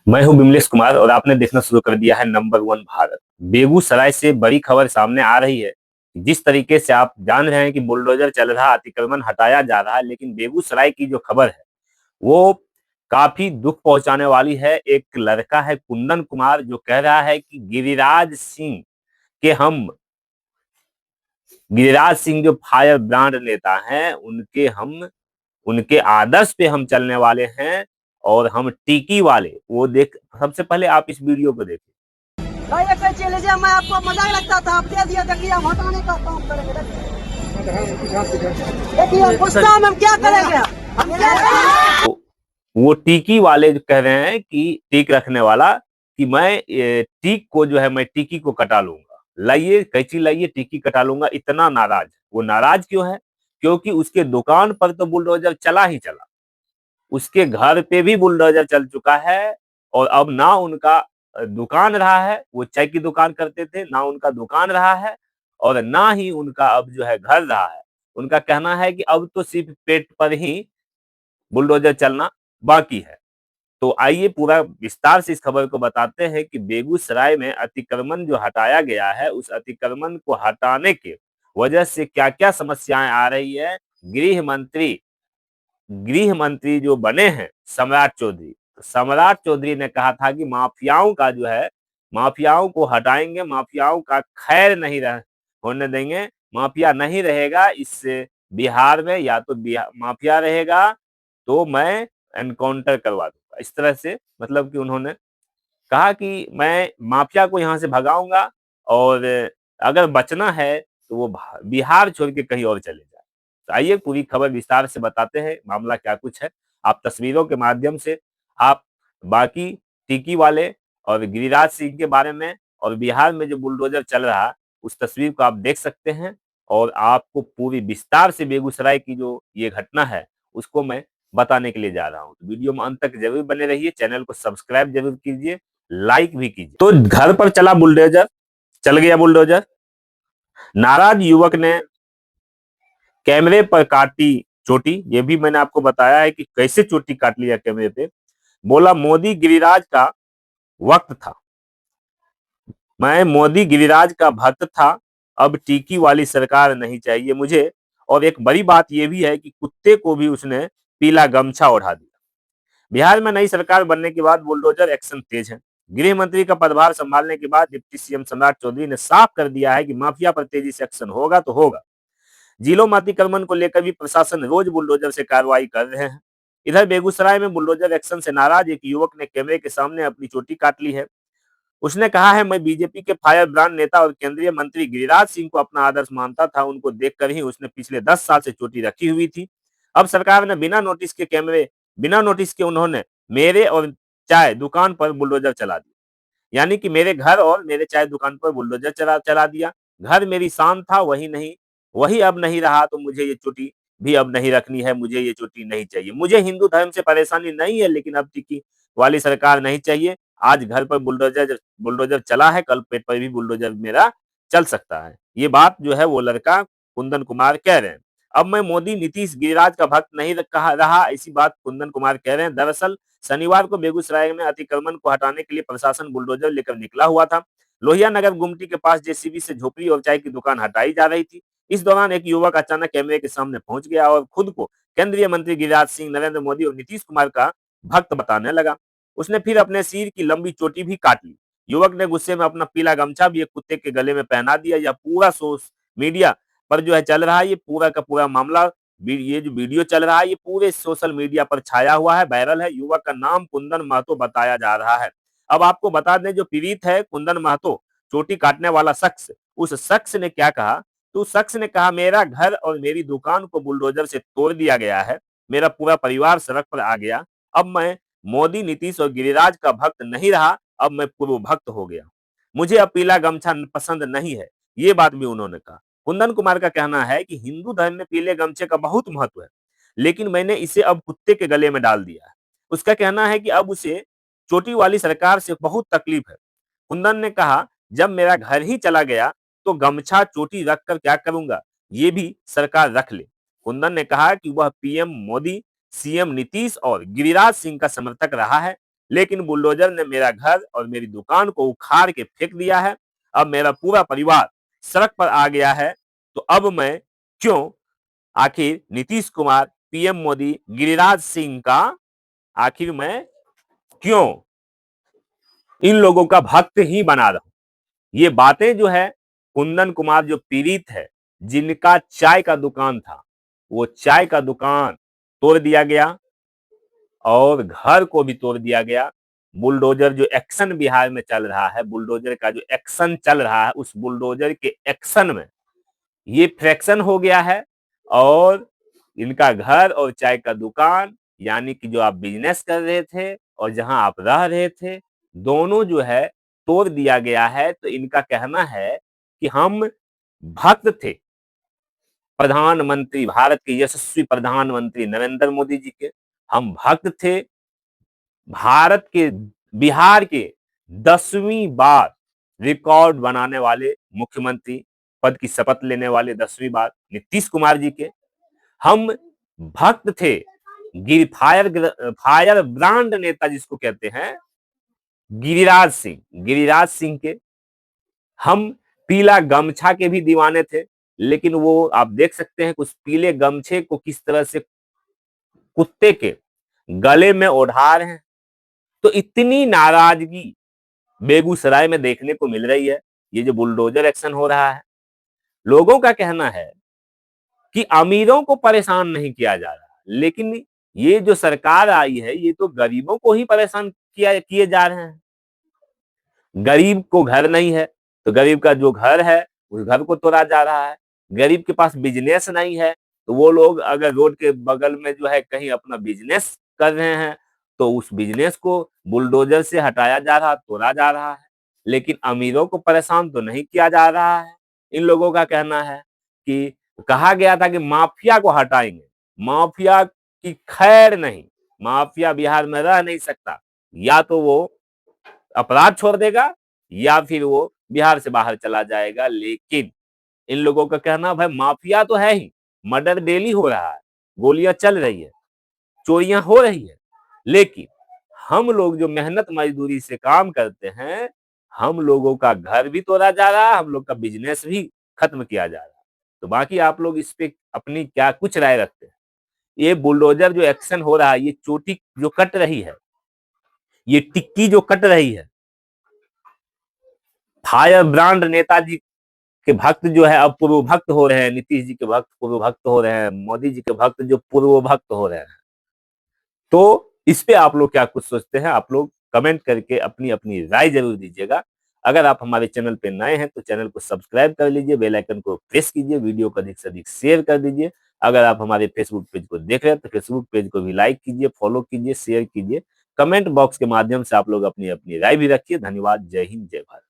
मैं हूं बिमलेश कुमार और आपने देखना शुरू कर दिया है नंबर वन भारत। बेगूसराय से बड़ी खबर सामने आ रही है। जिस तरीके से आप जान रहे हैं कि बुलडोजर चल रहा, अतिक्रमण हटाया जा रहा है, लेकिन बेगूसराय की जो खबर है वो काफी दुख पहुंचाने वाली है। एक लड़का है कुंदन कुमार जो कह रहा है कि के हम गिरिराज सिंह जो फायर ब्रांड नेता हैं उनके आदर्श पे हम चलने वाले हैं और हम टिकी वाले वो देख। सबसे पहले आप इस वीडियो को देखिए। भाई एक चीज लीजिए, मैं आपको मजाक लगता था, आप दे दिया। देखिए हम हटाने का काम करेंगे। देखिए हम गुस्सा में हम क्या करेंगे, हम क्या करेंगे? तो वो टिकी वाले जो कह रहे हैं कि टिक रखने वाला कि मैं टिक को जो है मैं टिकी को कटा लूंगा, लाइए कैंची लाइए टिकी कटा लूंगा। इतना नाराज वो नाराज क्यों है? क्योंकि उसके दुकान पर तो बुलडोजर चला ही चला, उसके घर पे भी बुलडोजर चल चुका है। और अब ना उनका दुकान रहा है, वो चाय की दुकान करते थे, ना उनका दुकान रहा है और ना ही उनका अब जो है घर रहा है। उनका कहना है कि अब तो सिर्फ पेट पर ही बुलडोजर चलना बाकी है। तो आइए पूरा विस्तार से इस खबर को बताते हैं कि बेगूसराय में अतिक्रमण जो हटाया गया है, उस अतिक्रमण को हटाने के वजह से क्या क्या समस्याएं आ रही है। गृह मंत्री गृह मंत्री जो बने हैं सम्राट चौधरी ने कहा था कि माफियाओं का जो है माफियाओं को हटाएंगे, माफियाओं का खैर नहीं होने देंगे। माफिया नहीं रहेगा इस बिहार में, या तो माफिया रहेगा तो मैं एनकाउंटर करवा दूंगा। इस तरह से मतलब कि उन्होंने कहा कि मैं माफिया को यहाँ से भगाऊंगा और अगर बचना है तो वो बिहार छोड़ के कहीं और चले जाए। तो आइए पूरी खबर विस्तार से बताते हैं मामला क्या कुछ है। आप तस्वीरों के माध्यम से आप बाकी टिकी वाले और गिरिराज सिंह के बारे में और बिहार में जो बुलडोजर चल रहा उस तस्वीर को आप देख सकते हैं। और आपको पूरी विस्तार से बेगूसराय की जो ये घटना है उसको मैं बताने के लिए जा रहा हूँ। तो वीडियो में अंत तक जरूर बने रहिए, चैनल को सब्सक्राइब जरूर कीजिए, लाइक भी कीजिए। तो घर पर चला बुलडोजर, चल गया बुलडोजर। नाराज युवक ने कैमरे पर काटी चोटी। ये भी मैंने आपको बताया है कि कैसे चोटी काट लिया कैमरे पे। बोला मोदी गिरिराज का वक्त था, मैं मोदी गिरिराज का भक्त था, अब टीकी वाली सरकार नहीं चाहिए मुझे। और एक बड़ी बात यह भी है कि कुत्ते को भी उसने पीला गमछा ओढ़ा दिया। बिहार में नई सरकार बनने के बाद बुलडोजर एक्शन तेज है। गृह मंत्री का पदभार संभालने के बाद डिप्टी सीएम सम्राट चौधरी ने साफ कर दिया है कि माफिया पर तेजी से एक्शन होगा तो होगा। जिलों में अतिक्रमण को लेकर भी प्रशासन रोज बुलडोजर से कार्रवाई कर रहे हैं। इधर बेगूसराय में बुलडोजर एक्शन से नाराज एक युवक ने कैमरे के सामने अपनी चोटी काट ली है। उसने कहा है, मैं बीजेपी के फायर ब्रांड नेता और केंद्रीय मंत्री गिरिराज सिंह को अपना आदर्श मानता था, उनको देखकर ही उसने पिछले 10 साल से चोटी रखी हुई थी। अब सरकार ने बिना नोटिस के उन्होंने मेरे और चाय दुकान पर बुलडोजर चला दिया। यानी कि मेरे घर और मेरे चाय दुकान पर बुलडोजर चला चला दिया। घर मेरी शान था, वही अब नहीं रहा, तो मुझे ये चोटी भी अब नहीं रखनी है, मुझे ये चोटी नहीं चाहिए। मुझे हिंदू धर्म से परेशानी नहीं है, लेकिन अब टिकी वाली सरकार नहीं चाहिए। आज घर पर बुलडोजर बुलडोजर चला है, कल पेट पर भी बुलडोजर मेरा चल सकता है। ये बात जो है वो लड़का कुंदन कुमार कह रहे हैं। अब मैं मोदी नीतीश गिरिराज का भक्त नहीं कहा रहा, ऐसी बात कुंदन कुमार कह रहे हैं। दरअसल शनिवार को बेगूसराय में अतिक्रमण को हटाने के लिए प्रशासन बुलडोजर लेकर निकला हुआ था। लोहिया नगर गुमटी के पास जेसीबी से झोपड़ी और चाय की दुकान हटाई जा रही थी। इस दौरान एक युवक अचानक कैमरे के सामने पहुंच गया और खुद को केंद्रीय मंत्री गिरिराज सिंह, नरेंद्र मोदी और नीतीश कुमार का भक्त बताने लगा। उसने फिर अपने सिर की लंबी चोटी भी काट ली। युवक ने गुस्से में अपना पीला गमछा भी एक कुत्ते के गले में पहना दिया। यह पूरा मीडिया पर जो है चल रहा है, ये पूरा का पूरा मामला, ये जो वीडियो चल रहा है ये पूरे सोशल मीडिया पर छाया हुआ है, वायरल है। युवक का नाम कुंदन महतो बताया जा रहा है। अब आपको बता दें, जो पीड़ित है कुंदन महतो, चोटी काटने वाला शख्स, उस शख्स ने क्या कहा? तो उस शख्स ने कहा, मेरा घर और मेरी दुकान को बुलडोजर से तोड़ दिया गया है, मेरा पूरा परिवार सड़क पर आ गया। अब मैं मोदी, नीतीश और गिरिराज का भक्त नहीं रहा, अब मैं पूर्व भक्त हो गया। मुझे अब पीला गमछा पसंद नहीं है। ये बात भी उन्होंने कहा। कुंदन कुमार का कहना है कि हिंदू धर्म में पीले गमछे का बहुत महत्व है, लेकिन मैंने इसे अब कुत्ते के गले में डाल दिया है। उसका कहना है कि अब उसे चोटी वाली सरकार से बहुत तकलीफ है। कुंदन ने कहा, जब मेरा घर ही चला गया तो गमछा चोटी रखकर क्या करूंगा, ये भी सरकार रख ले। कुंदन ने कहा कि वह पीएम मोदी, सीएम नीतीश और गिरिराज सिंह का समर्थक रहा है। लेकिन बुलडोजर ने मेरा घर और मेरी दुकान को उखाड़ के फेंक दिया है। अब मेरा पूरा परिवार सड़क पर आ गया है। तो अब मैं क्यों आखिर नीतीश कुमार, पीएम मोदी, गिरिराज सिंह का आखिर मैं क्यों इन लोगों का भक्त ही बना रहूं। ये बातें जो है कुंदन कुमार जो पीड़ित है, जिनका चाय का दुकान था, वो चाय का दुकान तोड़ दिया गया और घर को भी तोड़ दिया गया। बुलडोजर जो एक्शन बिहार में चल रहा है, बुलडोजर का जो एक्शन चल रहा है, उस बुलडोजर के एक्शन में ये फ्रैक्शन हो गया है और इनका घर और चाय का दुकान, यानी कि जो आप बिजनेस कर रहे थे और जहां आप रह रहे थे, दोनों जो है तोड़ दिया गया है। तो इनका कहना है कि हम भक्त थे प्रधानमंत्री, भारत के यशस्वी प्रधानमंत्री नरेंद्र मोदी जी के। हम भक्त थे भारत के, बिहार के 10वीं बार रिकॉर्ड बनाने वाले मुख्यमंत्री पद की शपथ लेने वाले 10वीं बार नीतीश कुमार जी के। हम भक्त थे फायर ब्रांड नेता जिसको कहते हैं गिरिराज सिंह के। हम पीला गमछा के भी दीवाने थे, लेकिन वो आप देख सकते हैं कि उस पीले गमछे को किस तरह से कुत्ते के गले में ओढ़ा रहे हैं। तो इतनी नाराजगी बेगूसराय में देखने को मिल रही है। ये जो बुलडोजर एक्शन हो रहा है, लोगों का कहना है कि अमीरों को परेशान नहीं किया जा रहा, लेकिन ये जो सरकार आई है, ये तो गरीबों को ही परेशान किए जा रहे हैं। गरीब को घर नहीं है तो गरीब का जो घर है उस घर को तोड़ा जा रहा है। गरीब के पास बिजनेस नहीं है तो वो लोग अगर रोड के बगल में जो है कहीं अपना बिजनेस कर रहे हैं तो उस बिजनेस को बुलडोजर से हटाया जा रहा, तोड़ा जा रहा है। लेकिन अमीरों को परेशान तो नहीं किया जा रहा है। इन लोगों का कहना है कि कहा गया था कि माफिया को हटाएंगे, माफिया की खैर नहीं, माफिया बिहार में रह नहीं सकता, या तो वो अपराध छोड़ देगा या फिर वो बिहार से बाहर चला जाएगा। लेकिन इन लोगों का कहना भाई माफिया तो है ही, मर्डर डेली हो रहा है, गोलियां चल रही है, चोरियां हो रही है, लेकिन हम लोग जो मेहनत मजदूरी से काम करते हैं, हम लोगों का घर भी तोड़ा जा रहा है, हम लोग का बिजनेस भी खत्म किया जा रहा है। तो बाकी आप लोग इस पे अपनी क्या कुछ राय रखते हैं? ये बुलडोजर जो एक्शन हो रहा है, ये चोटी जो कट रही है, ये टिक्की जो कट रही है, फायर ब्रांड नेताजी के भक्त जो है अब पूर्व भक्त हो रहे हैं, नीतीश जी के भक्त पूर्व भक्त हो रहे हैं, मोदी जी के भक्त जो पूर्व भक्त हो रहे हैं। तो इस पे आप लोग क्या कुछ सोचते हैं? आप लोग कमेंट करके अपनी अपनी राय जरूर दीजिएगा। अगर आप हमारे चैनल पे नए हैं तो चैनल को सब्सक्राइब कर लीजिए, बेल आइकन को प्रेस कीजिए, वीडियो को अधिक से अधिक शेयर कर दीजिए। अगर आप हमारे फेसबुक पेज को देख रहे हैं तो फेसबुक पेज को भी लाइक कीजिए, फॉलो कीजिए, शेयर कीजिए। कमेंट बॉक्स के माध्यम से आप लोग अपनी अपनी राय भी रखिए। धन्यवाद। जय हिंद, जय भारत।